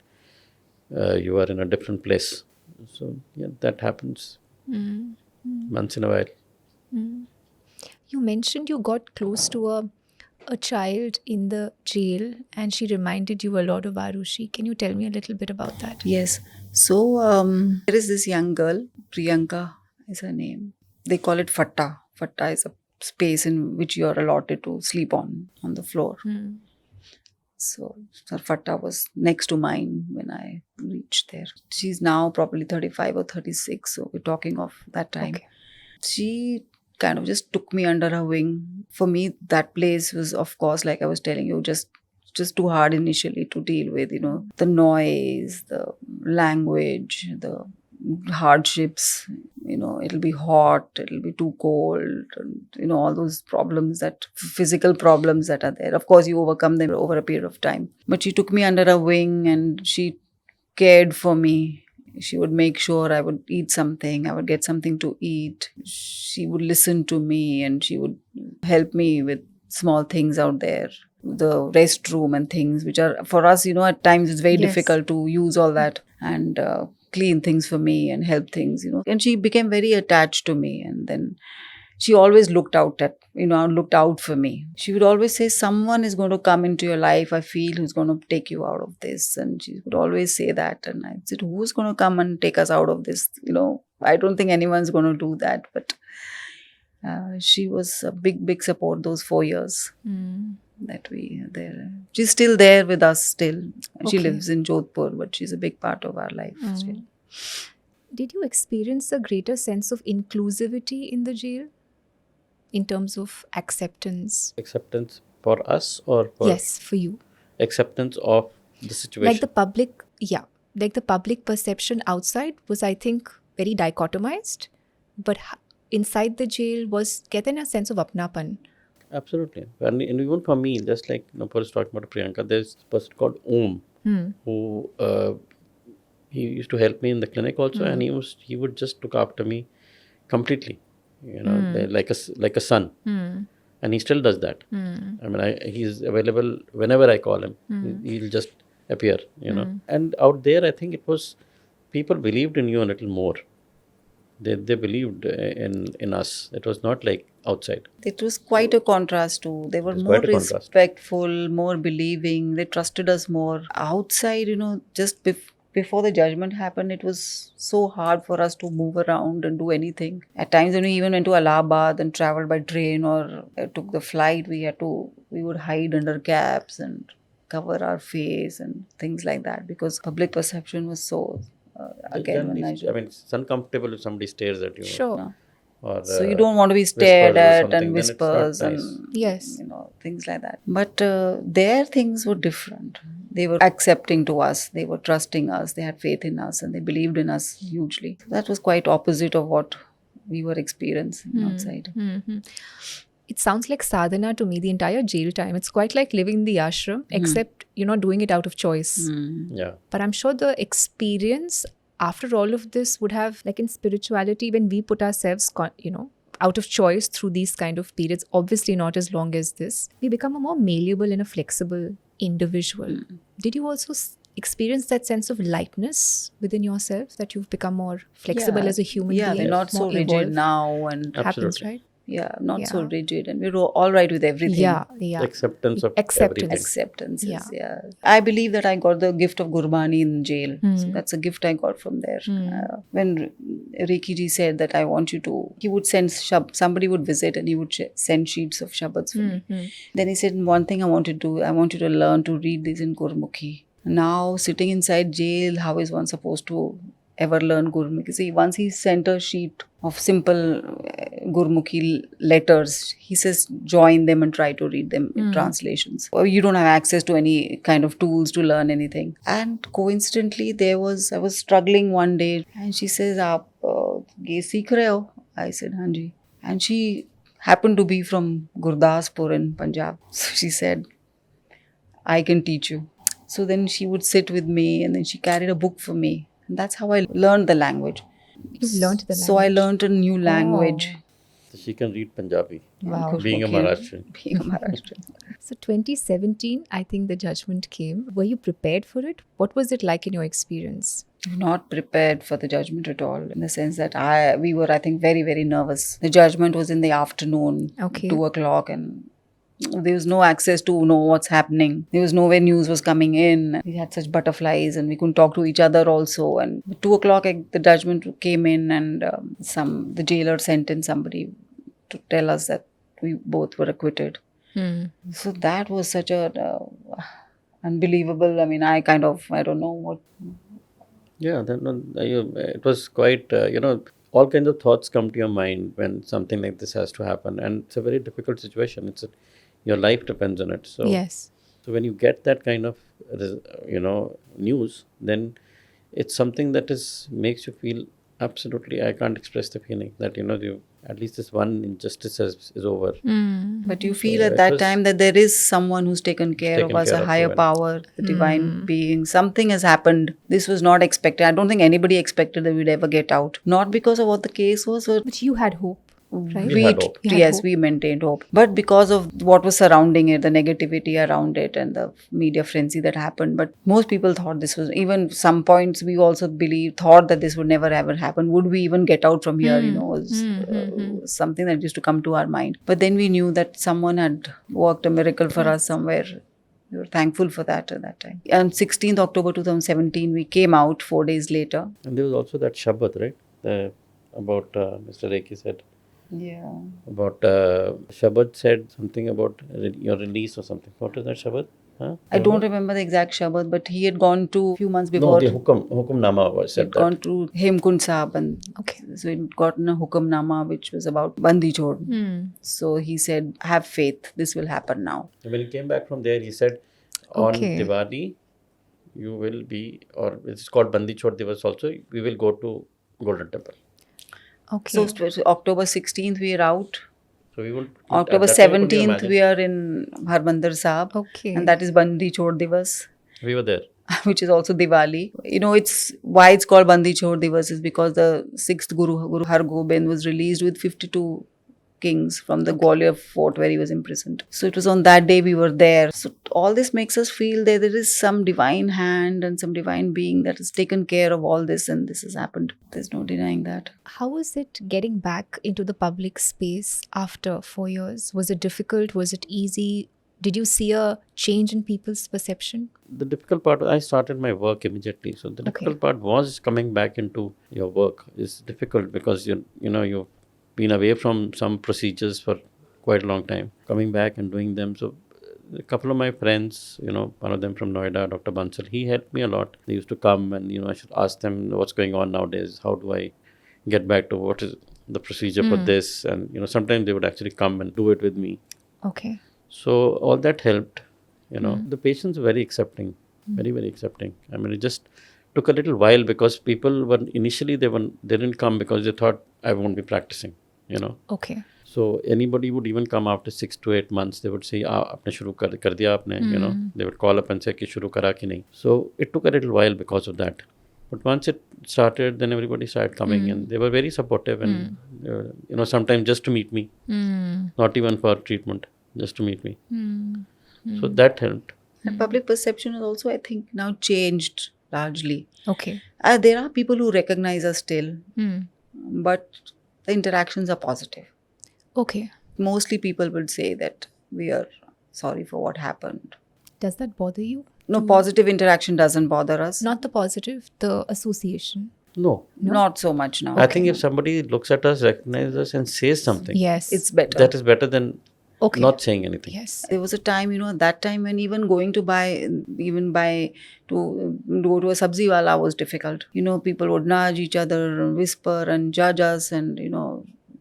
you are in a different place. So, that happens once in a while. You mentioned you got close to a child in the jail and she reminded you a lot of Aarushi. Can you tell me a little bit about that? Yes. So, there is this young girl, Priyanka is her name. They call it Fatta. Fatta is a space in which you are allotted to sleep on the floor. So her Fatta was next to mine when I reached there. She's now probably 35 or 36, so we're talking of that time. Okay. She kind of just took me under her wing. For me, that place was, of course, like I was telling you, just too hard initially to deal with, the noise, the language, the hardships, it'll be hot, it'll be too cold, and, all those problems, physical problems that are there. Of course, you overcome them over a period of time. But she took me under her wing and she cared for me. She would make sure I would eat something, I would get something to eat. She would listen to me and she would help me with small things out there. The restroom and things, which are, for us, at times it's very difficult to use all that. And clean things for me and help things, And she became very attached to me. And then she always looked out for me. She would always say, someone is going to come into your life, I feel, who's going to take you out of this. And she would always say that. And I said, who's going to come and take us out of this? I don't think anyone's going to do that. But She was a big support those 4 years Mm. that we there. She's still there with us still. She Okay. lives in Jodhpur, but she's a big part of our life still. Did you experience a greater sense of inclusivity in the jail in terms of acceptance? Acceptance for us or for Yes, for you. acceptance of the situation? Like the public, yeah, like the public perception outside was, I think, very dichotomized, but inside the jail was getting a sense of apnapan. Absolutely. And even for me, just like Nupur is talking about Priyanka, there's a person called Om who he used to help me in the clinic also, and he would just look after me completely, like a son, and he still does that. I mean, he's available whenever I call him. He'll just appear, And out there, I think it was people believed in you a little more. They believed in us. It was not like outside. It was quite a contrast too. They were It was more quite a contrast. respectful, more believing. They trusted us more. Outside, just before the judgment happened, it was so hard for us to move around and do anything. At times when we even went to Allahabad and traveled by train or took the flight, we would hide under cabs and cover our face and things like that because public perception was so, It's uncomfortable if somebody stares at you. Sure. Or, so you don't want to be stared at and whispers or something, then it's not whispers and Yes. things like that. But their things were different. They were accepting to us. They were trusting us. They had faith in us and they believed in us hugely. That was quite opposite of what we were experiencing outside. It sounds like sadhana to me the entire jail time. It's quite like living the ashram, except you're not doing it out of choice. Yeah. But I'm sure the experience after all of this would have, like in spirituality, when we put ourselves, out of choice through these kind of periods, obviously not as long as this, we become a more malleable and a flexible individual. Did you also experience that sense of lightness within yourself, that you've become more flexible as a human being? They're not so more rigid evolved? now and Happens, Absolutely. right? not so Yeah. rigid, and we're all right with everything. Yeah. Acceptance of Acceptance. everything. Acceptances, Yeah. I believe that I got the gift of Gurbani in jail. So that's a gift I got from there. When Reiki ji said that I want you to, he would send somebody would visit and he would send sheets of shabads for me. Then he said, one thing I want you to learn to read this in Gurmukhi. Now, sitting inside jail, how is one supposed to ever learn Gurmukhi? See, once he sent a sheet of simple Gurmukhi letters, he says join them and try to read them in translations. Or you don't have access to any kind of tools to learn anything. And coincidentally, I was struggling one day and she says, "Aap ye seekh rahe ho?" I said, "Haan ji." And she happened to be from Gurdaspur in Punjab. So she said, "I can teach you." So then she would sit with me and then she carried a book for me. And that's how I learned the language. You've learned the language. So I learned a new language. So she can read Punjabi, Wow. being a Maharashtrian. Being a Maharashtrian. So 2017, I think the judgment came. Were you prepared for it? What was it like in your experience? Not prepared for the judgment at all, in the sense that we were, I think, very, very nervous. The judgment was in the afternoon, Okay. 2:00, and there was no access to know what's happening. There was nowhere news was coming in. We had such butterflies and we couldn't talk to each other also. And 2:00, the judgment came in and the jailer sent in somebody to tell us that we both were acquitted. So that was such a unbelievable. I mean, I don't know what. Yeah, it was quite, all kinds of thoughts come to your mind when something like this has to happen. And it's a very difficult situation. Your life depends on it. So, Yes. So when you get that kind of, news, then it's something that makes you feel absolutely, I can't express the feeling that, at least this one injustice is over. But you feel So at it that was- time that there is someone who's taken care of us, a higher you. power, the divine being. Something has happened. This was not expected. I don't think anybody expected that we'd ever get out. Not because of what the case was, but But you had hope, right? We had hope. You had yes, hope. we maintained hope. But because of what was surrounding it, the negativity around it and the media frenzy that happened. But most people thought this was, even some points we also thought that this would never ever happen. Would we even get out from here? Was something that used to come to our mind. But then we knew that someone had worked a miracle for us somewhere. We were thankful for that at that time. On 16th October 2017, we came out 4 days later. And there was also that Shabad, right? About Mr. Reiki said, Yeah. About Shabad said something about your release or something. What is that Shabad? Huh? I don't remember the exact Shabad, but he had gone to few months No, before. the Hukamnama was He said had that. gone to Hemkund Sahib, and Okay. so he'd gotten a Hukamnama which was about Bandi Chhod. Hmm. So he said, "Have faith. This will happen now." When he came back from there, he said, on Okay. Diwali, you will be, or it's called Bandi Chhod Divas also, we will go to Golden Temple. Okay. So October 16th we are out. So we won't. October at that time, could you 17th imagine? we are in Harbandar Sahib. Okay. And that is Bandi Chhod Divas, We were there. which is also Diwali. You know, it's why it's called Bandi Chhod Divas is because the 6th Guru Har Gobind was released with 52 kings from the Gwalior fort where he was imprisoned. So it was on that day we were there. So all this makes us feel that there is some divine hand and some divine being that has taken care of all this, and this has happened. There's no denying that. How was it getting back into the public space after 4 years? Was it difficult? Was it easy? Did you see a change in people's perception? The difficult part, I started my work immediately. So the difficult part was coming back into your work. It's difficult because you've been away from some procedures for quite a long time, coming back and doing them. So a couple of my friends, one of them from Noida, Dr. Bansal, he helped me a lot. They used to come and, I should ask them what's going on nowadays. How do I get back to what is the procedure for this? And, sometimes they would actually come and do it with me. Okay. So all that helped. The patients were very accepting, very, very accepting. I mean, it just took a little while because people were initially they didn't come because they thought I won't be practicing. Okay. So anybody would even come after 6 to 8 months. They would say, "Apne shuru kar diya apne." They would call up and say, "Ki shuru kara ki nahi." So it took a little while because of that. But once it started, then everybody started coming, and they were very supportive. And sometimes just to meet me, not even for treatment, just to meet me. So that helped. And public perception has also, I think, now changed largely. Okay. There are people who recognize us still, but the interactions are positive. Okay. Mostly people would say that we are sorry for what happened. Does that bother you? No, positive interaction doesn't bother us. Not the positive, the association. No. Not so much now. I think if somebody looks at us, recognizes us and says something, Yes. It's better. that is better than okay. not saying anything. Yes. There was a time, that time when even going to go to a sabzi wala was difficult. People would nudge each other, whisper and judge us and,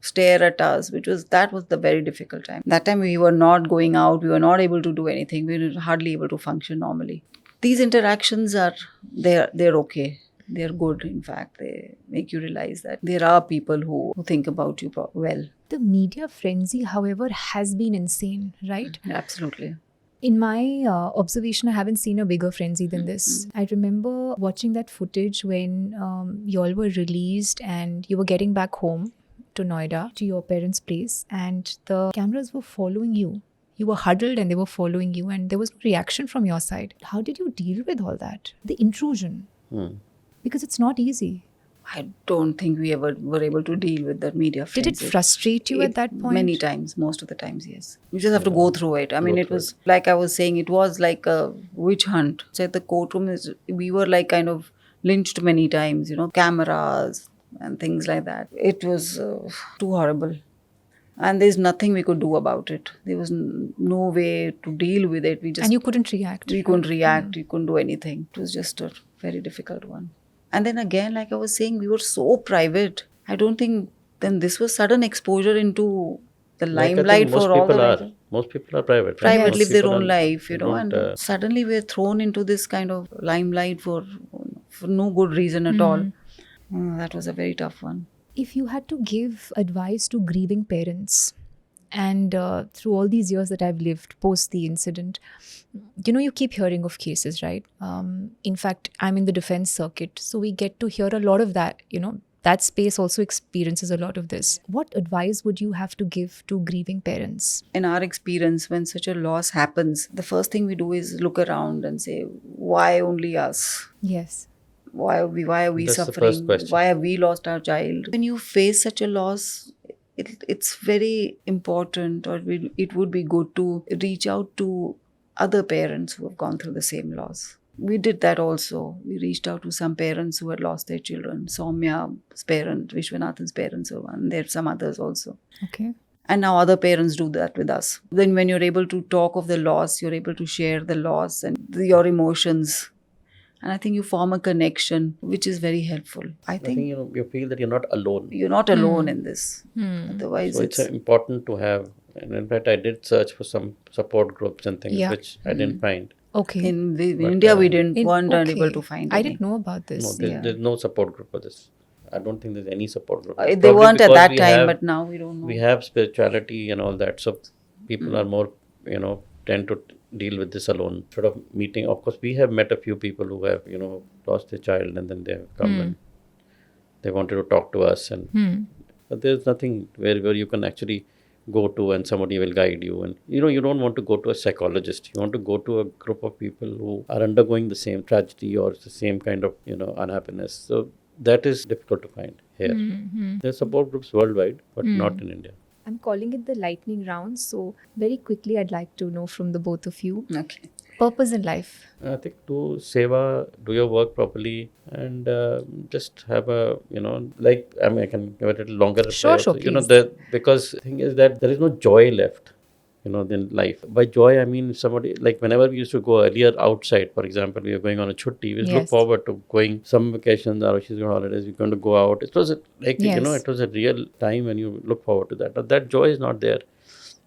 stare at us, that was the very difficult time. That time we were not going out, we were not able to do anything, we were hardly able to function normally. These interactions they're okay. They're good, in fact. They make you realize that there are people who think about you well. The media frenzy, however, has been insane, right? Absolutely. In my observation, I haven't seen a bigger frenzy than this. I remember watching that footage when you all were released and you were getting back home to Noida, to your parents' place, and the cameras were following you. You were huddled and they were following you, and there was no reaction from your side. How did you deal with all that? The intrusion. Because it's not easy. I don't think we ever were able to deal with that media frenzy. Did it frustrate you at that point? Many times, most of the times, yes. You just have to go through it. I mean, it was, like I was saying, it was like a witch hunt. So at the courtroom, we were like kind of lynched many times, cameras and things like that. It was too horrible. And there's nothing we could do about it. There was no way to deal with it. And you couldn't react. We couldn't react. We couldn't do anything. It was just a very difficult one. And then again, like I was saying, we were so private. I don't think then this was sudden exposure into the limelight for all the... Most people are private. Private, Most live their people own are- life, they don't, and suddenly we're thrown into this kind of limelight for no good reason at all. That was a very tough one. If you had to give advice to grieving parents, and through all these years that I've lived post the incident, you keep hearing of cases, right? In fact, I'm in the defense circuit, so we get to hear a lot of that. That space also experiences a lot of this. What advice would you have to give to grieving parents? In our experience, when such a loss happens, the first thing we do is look around and say, why only us? Yes. Why are we That's the suffering? first question. Why have we lost our child? When you face such a loss, it's very important, or it would be good to reach out to other parents who have gone through the same loss. We did that also. We reached out to some parents who had lost their children. Soumya's parent, Vishwanathan's parents were one. There are some others also. Okay. And now other parents do that with us. Then when you're able to talk of the loss, you're able to share the loss and your emotions. And I think you form a connection, which is very helpful. I think you feel that you're not alone. you're not alone in this. Otherwise, So it's important to have. And in fact, I did search for some support groups and things, Yeah. which I didn't find. Okay. in India, we weren't okay. able to find I any. didn't know about this. No, there's no support group for this. I don't think there's any support group. They Probably weren't at because that we time, have- but now we don't know. We have spirituality and all that, so people are more, tend to deal with this alone. Sort of meeting. Of course, we have met a few people who have, lost their child, and then they have come and they wanted to talk to us, and but there's nothing where you can actually go to and somebody will guide you. And you don't want to go to a psychologist. You want to go to a group of people who are undergoing the same tragedy or the same kind of unhappiness. So that is difficult to find here. There are support groups worldwide, but not in India. I'm calling it the lightning round. So, very quickly, I'd like to know from the both of you Okay. purpose in life. I think do seva, do your work properly, and just have a, I can give it a little longer reply Sure, also. please. Because the thing is that there is no joy left, in life. By joy, I mean somebody, like whenever we used to go earlier outside, for example, we were going on a chutti, we used to look Yes. forward to going some vacations, Aarushi's holidays, we're going to go out. It was Yes. it was a real time when you look forward to that. But that joy is not there.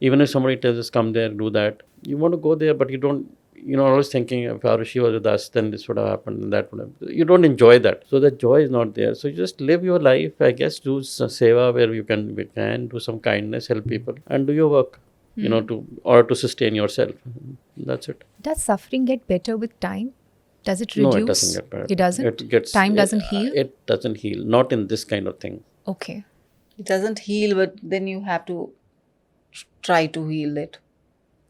Even if somebody tells us, come there, do that, you want to go there, but you don't, always thinking if Aarushi was with us, then this would have happened and that would have. You don't enjoy that. So that joy is not there. So you just live your life, I guess, do seva where you can do some kindness, help people, and do your work, to sustain yourself. That's it. Does suffering get better with time? Does it No, reduce? it doesn't get better. It doesn't? It gets, Time doesn't heal? It doesn't heal. Not in this kind of thing. Okay. It doesn't heal, but then you have to try to heal it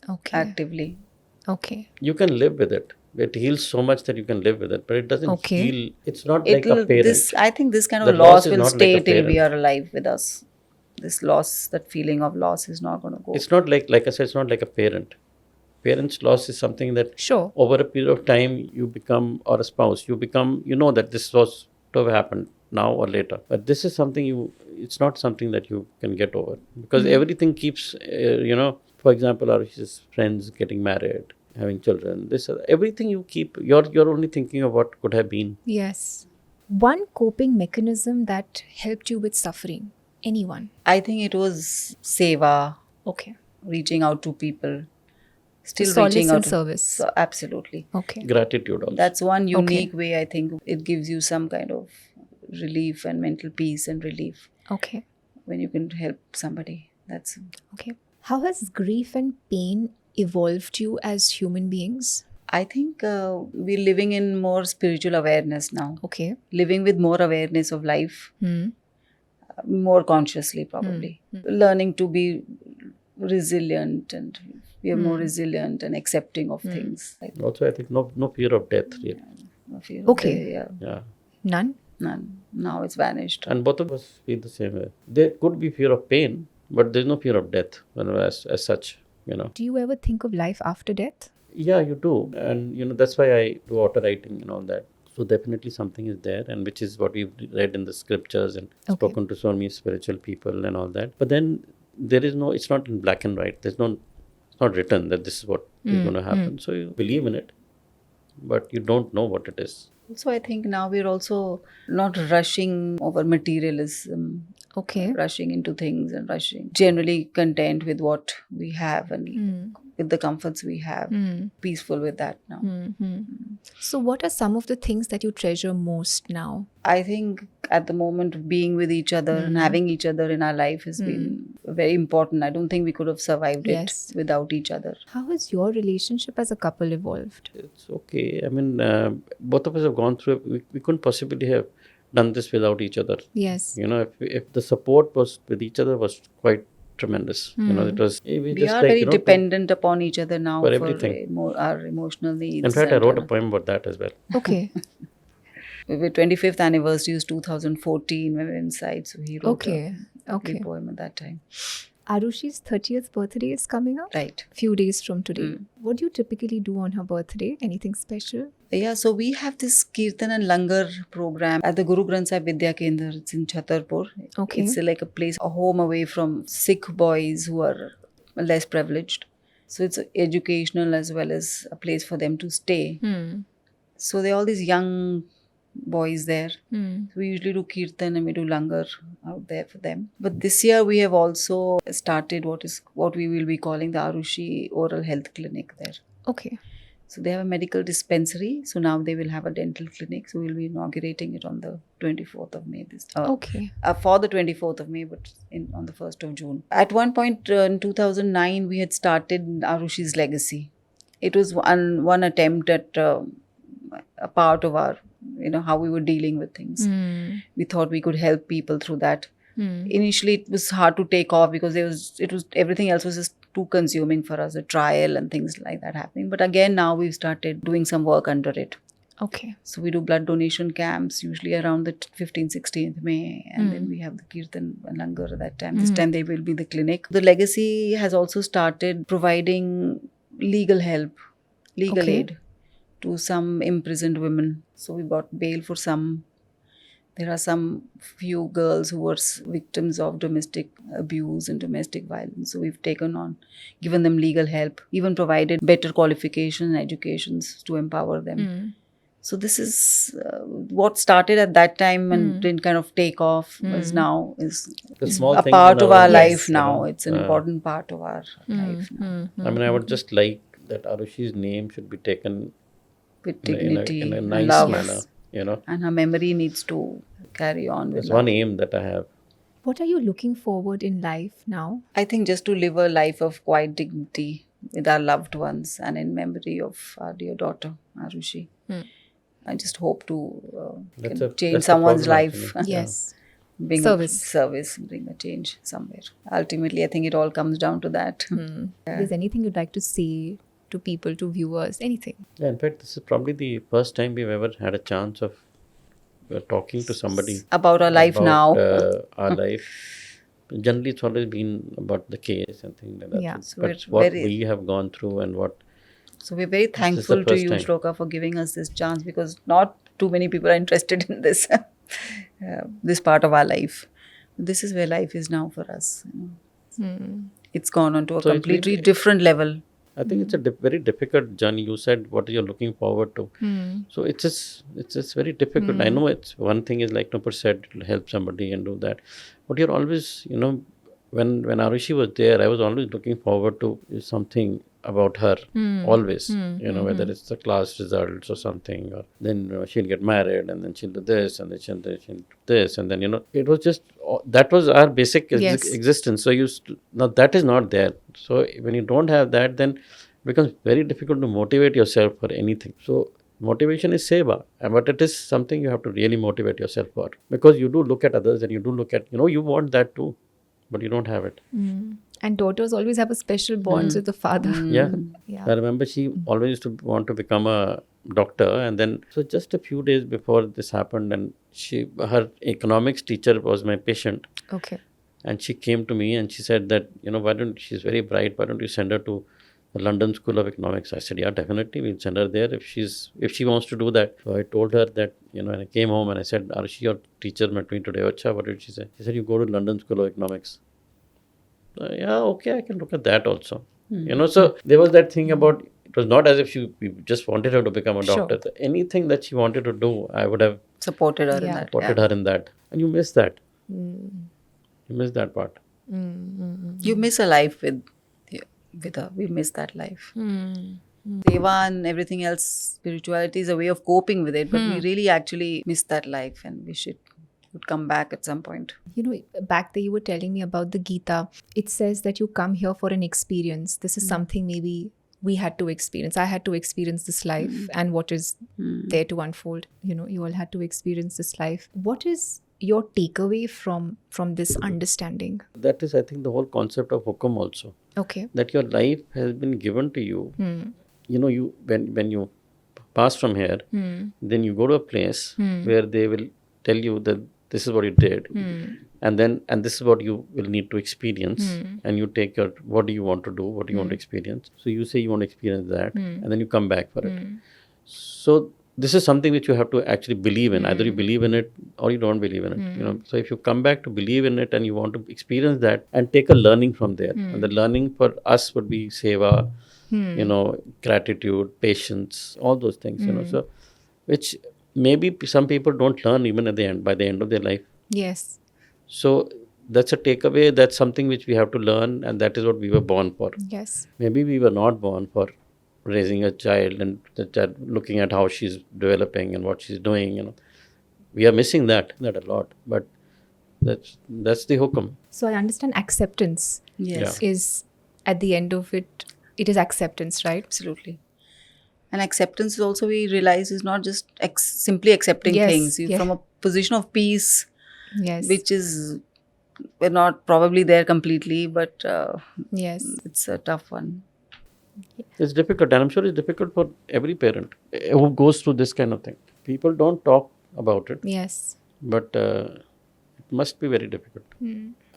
Okay. actively. Okay. You can live with it. It heals so much that you can live with it, but it doesn't Okay. heal. It's not like a parent. I think this kind of The loss loss is will not like stay a till we parent. are alive with us. This loss, that feeling of loss is not going to go. It's not like I said, it's not like a parent. Parents' loss is something that Sure. over a period of time you become, or a spouse, you become, that this was to have happened now or later. But this is something it's not something that you can get over. Because everything keeps, for example, Arushi's friends getting married, having children, everything you keep, you're only thinking of what could have been. Yes. One coping mechanism that helped you with suffering. Anyone? I think it was seva, Okay. reaching out to people. Still Solace reaching and out to service. So, absolutely. Okay. Gratitude also. That's one unique way, I think. It gives you some kind of relief and mental peace and relief Okay. when you can help somebody. That's Okay. How has grief and pain evolved you as human beings? I think we're living in more spiritual awareness now. Okay. Living with more awareness of life, more consciously probably. Learning to be resilient, and we are more resilient and accepting of things. Like, Also, I think no fear of death, really. no fear of Okay. death, yeah, Yeah. None? none. Now it's vanished. And both of us feel the same way. There could be fear of pain, but there's no fear of death as such, Do you ever think of life after death? Yeah, you do. And, that's why I do auto writing and all that. So definitely something is there, and which is what we've read in the scriptures and Okay. spoken to so many spiritual people and all that. But then there is it's not in black and white. It's not written that this is what is going to happen. So you believe in it, but you don't know what it is. So I think now we're also not rushing over materialism, Okay. rushing into things and generally content with what we have and with the comforts we have, peaceful with that now. So, what are some of the things that you treasure most now? I think at the moment being with each other and having each other in our life has been very important. I don't think we could have survived Yes. it without each other. How has your relationship as a couple evolved? It's okay. I mean, both of us have gone through it. We couldn't possibly have done this without each other. Yes. If the support was with each other was quite tremendous. It was we We just are like, very dependent upon each other now for for everything. our emotional needs. In fact, I and, wrote a poem about that as well. Okay. Our 25th anniversary was 2014 when we were inside, so he wrote Okay. a Okay. poem at that time. Arushi's 30th birthday is coming up. Right. Few days from today. Mm. What do you typically do on her birthday? Anything special? Yeah, so we have this Kirtan and Langar program at the Guru Granth Sahib Vidya Kendra. It's in Chhatarpur. Okay. It's like a place, a home away from Sikh boys who are less privileged. So it's educational as well as a place for them to stay. So there are all these young boys there. So we usually do Kirtan and we do Langar out there for them. But this year we have also started what we will be calling the Aarushi Oral Health Clinic there. Okay. So they have a medical dispensary. So now they will have a dental clinic. So we'll be inaugurating it on the 24th of May. Okay. For the 24th of May, but on the 1st of June. At one point in 2009, we had started Arushi's legacy. It was one attempt at a part of our, how we were dealing with things. We thought we could help people through that. Initially, it was hard to take off because everything else was just too consuming for us, a trial and things like that happening. But again, now we've started doing some work under it. Okay. So we do blood donation camps, usually around the 15th, 16th May. And then we have the Kirtan and Langar at that time. This time they will be the clinic. The legacy has also started providing legal help, legal aid to some imprisoned women. So we bought bail for some. There are some few girls who were victims of domestic abuse and domestic violence. So we've given them legal help, even provided better qualification and educations to empower them. So this is what started at that time and didn't kind of take off is small a things part in of our our lives, life now. It's an important part of our life now. I mean, I would just like that Arushi's name should be taken With dignity in a and nice love. manner, And her memory needs to carry on with It's love. one aim that I have. What are you looking forward in life now? I think just to live a life of quiet dignity with our loved ones and in memory of our dear daughter, Aarushi. I just hope to change that's the someone's problem, life. actually. Yes. Bring Service. bring a change somewhere. Ultimately, I think it all comes down to that. If there's anything you'd like to say to people, to viewers, anything? Yeah, in fact, this is probably the first time we've ever had a chance of talking to somebody About our life about, now. Our life. Generally, it's always been about the case and things like that. Yeah. So But we're what very- we have gone through and what So we're very is the thankful to first you, time. Shloka, for giving us this chance because not too many people are interested in this, this part of our life. This is where life is now for us. It's gone on to a So it's completely really- different level. I think it's a very difficult journey. You said what you're looking forward to. So it's just very difficult. I know it's one thing is like Nupur said, help somebody and do that. But you're always, when Aarushi was there, I was always looking forward to something about her. Always. Whether it's the class results or something, or then she'll get married and then she'll do this and then she'll do this and then it was just that was our basic Yes. existence. So now that is not there. So when you don't have that, then it becomes very difficult to motivate yourself for anything. So motivation is seva, but it is something you have to really motivate yourself for, because you do look at others and you do look at you want that too, but you don't have it. And daughters always have a special bond with the father. Yeah. Yeah. I remember she always used to want to become a doctor, and then so just a few days before this happened, and her economics teacher was my patient, Okay. and she came to me and she said that she's very bright, why don't you send her to the London School of Economics? I said, yeah, definitely we'll send her there if she wants to do that. So I told her that and I came home and I said, Aarushi, your teacher met me today. Acha, what did she say? She said, you go to London School of Economics. Yeah, okay, I can look at that also. So there was that thing about, it was not as if we just wanted her to become a Sure. doctor. Anything that she wanted to do, I would have Supported her in Yeah. that. supported her in that. And you miss that. You miss that part. You miss a life with her. We miss that life. Seva and everything else, spirituality is a way of coping with it, but we really actually miss that life and wish it would come back at some point. Back there you were telling me about the Gita. It says that you come here for an experience. This is something maybe we had to experience. I had to experience this life and what is there to unfold. You all had to experience this life. What is your takeaway from this understanding? That is, I think, the whole concept of hukum also. Okay. That your life has been given to you. You when you pass from here, then you go to a place where they will tell you that this is what you did, and this is what you will need to experience, and you take your, what do you want to do, what do you want to experience. So you say you want to experience that, and then you come back for it. So this is something which you have to actually believe in. Either you believe in it or you don't believe in it. So if you come back to believe in it and you want to experience that and take a learning from there, and the learning for us would be seva, gratitude, patience, all those things. So which maybe some people don't learn even at the end, by the end of their life. Yes. So that's a takeaway. That's something which we have to learn, and that is what we were born for. Yes. Maybe we were not born for raising a child and the child looking at how she's developing and what she's doing. We are missing that a lot. But that's the hukum. So I understand acceptance Yes. is at the end of it. It is acceptance, right? Absolutely. And acceptance is also, we realize, is not just simply accepting Yes, things. yeah. From a position of peace, Yes. which is, we're not probably there completely, but Yes. it's a tough one. It's difficult, and I'm sure it's difficult for every parent who goes through this kind of thing. People don't talk about it, Yes. but it must be very difficult.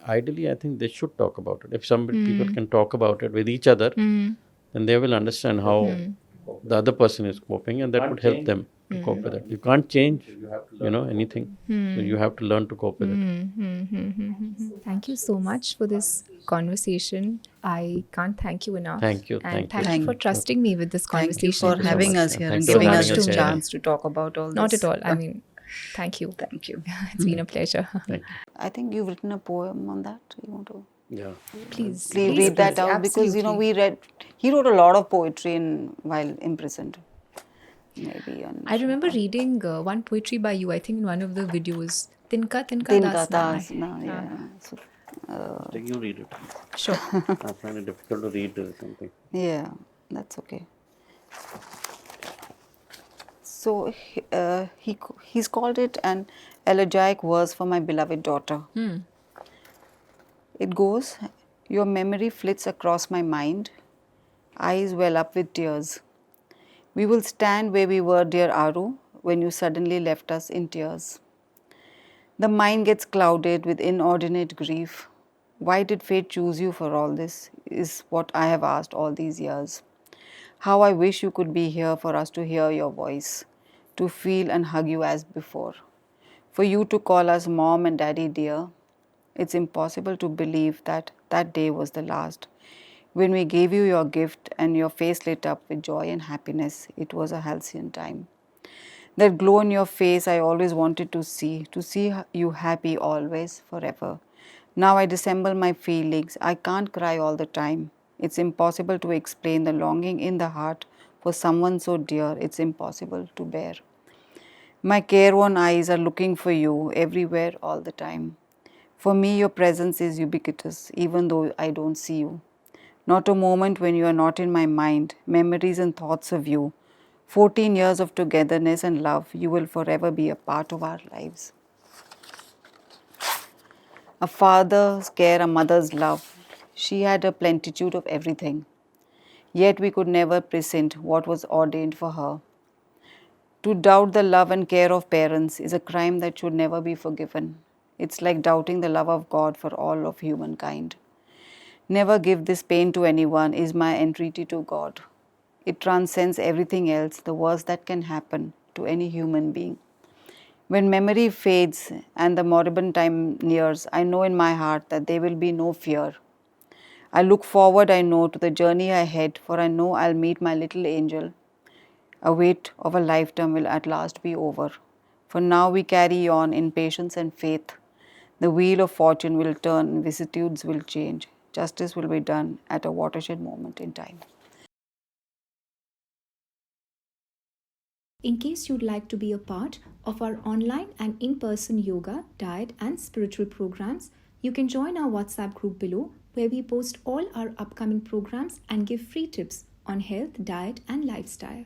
Ideally, I think they should talk about it. If some people can talk about it with each other, then they will understand how the other person is coping, and that would help them to cope with it. You can't change, anything. So you have to learn to cope with it. Thank you so much for this conversation. I can't thank you enough. Thank you. And Thank you. thank you for trusting me with this Thank you conversation. for having much. us here Thank and you for giving us having this us here. chance to talk about all this. Not at all. I mean, thank you. Thank you. It's been a pleasure. I think you've written a poem on that. You want to Yeah. Please read that out? Because, absolutely. he wrote a lot of poetry while imprisoned. Maybe on I remember reading one poetry by you, I think in one of the videos. Tinka Tinka Das Na. Tasna, yeah. So, Take you read it. Sure. I find it difficult to read something. yeah, that's okay. So he's called it an elegiac verse for my beloved daughter. It goes, your memory flits across my mind, eyes well up with tears. We will stand where we were, dear Aaru, when you suddenly left us in tears. The mind gets clouded with inordinate grief. Why did fate choose you for all this, is what I have asked all these years. How I wish you could be here for us to hear your voice, to feel and hug you as before. For you to call us mom and daddy dear. It's impossible to believe that that day was the last. When we gave you your gift and your face lit up with joy and happiness, it was a halcyon time. That glow in your face I always wanted to see you happy always, forever. Now I dissemble my feelings. I can't cry all the time. It's impossible to explain the longing in the heart for someone so dear. It's impossible to bear. My careworn eyes are looking for you everywhere all the time. For me, your presence is ubiquitous, even though I don't see you. Not a moment when you are not in my mind, memories and thoughts of you. 14 years of togetherness and love, you will forever be a part of our lives. A father's care, a mother's love. She had a plenitude of everything. Yet we could never present what was ordained for her. To doubt the love and care of parents is a crime that should never be forgiven. It's like doubting the love of God for all of humankind. Never give this pain to anyone is my entreaty to God. It transcends everything else, the worst that can happen to any human being. When memory fades and the moribund time nears, I know in my heart that there will be no fear. I look forward, I know, to the journey ahead, for I know I'll meet my little angel. A wait of a lifetime will at last be over. For now we carry on in patience and faith. The wheel of fortune will turn and vicissitudes will change. Justice will be done at a watershed moment in time. In case you'd like to be a part of our online and in-person yoga, diet and spiritual programs, you can join our WhatsApp group below, where we post all our upcoming programs and give free tips on health, diet and lifestyle.